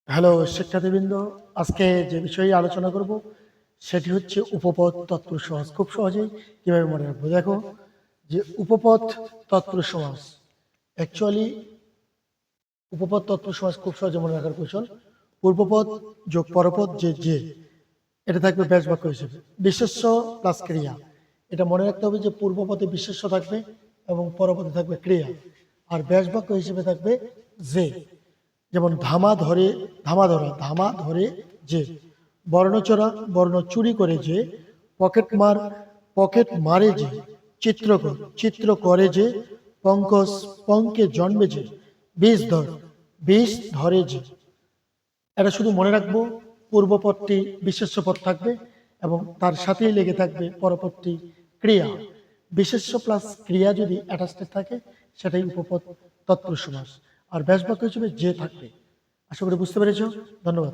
Hello শিক্ষার্থীবৃন্দ, আজকে যে বিষয়ে আলোচনা করব সেটি হচ্ছে উপপদ তৎপুরুষ সমাস। খুব সহজেই কিভাবে মনে রাখবো, দেখো যে উপপদ তৎপুরুষ সমাস অ্যাকচুয়ালি উপপদ তৎপুরুষ সমাস খুব সহজে মনে রাখার কৌশল। পূর্বপদ যোগ পরপদ যে এটা থাকবে ব্যাস বাক্য হিসেবে, বিশেষ্য প্লাস ক্রিয়া। এটা মনে রাখতে হবে যে পূর্বপদে বিশেষ্য থাকবে এবং পরপদে থাকবে ক্রিয়া, আর ব্যাস বাক্য হিসেবে থাকবে যে। যেমন ধামা ধরে, ধামা ধরা, ধামা ধরে যে। বর্ণচোরা, বর্ণ চুরি করে যে। পকেট মার, পকেট মারে যে। চিত্রকর, চিত্র করে যে। পঙ্কজ, পঙ্কে জন্মে যে। বীজ ধর, বীজ ধরে যে। এটা শুধু মনে রাখবো, পূর্বপদটি বিশেষ্য পদ থাকবে এবং তার সাথেই লেগে থাকবে পরপদটি ক্রিয়া। বিশেষ্য প্লাস ক্রিয়া যদি অ্যাটাচড থাকে সেটাই উপপদ তৎপুরুষ সমাস, আর ব্যাস বাক্য হিসেবে যে থাকবে। আশা করি বুঝতে পেরেছ। ধন্যবাদ।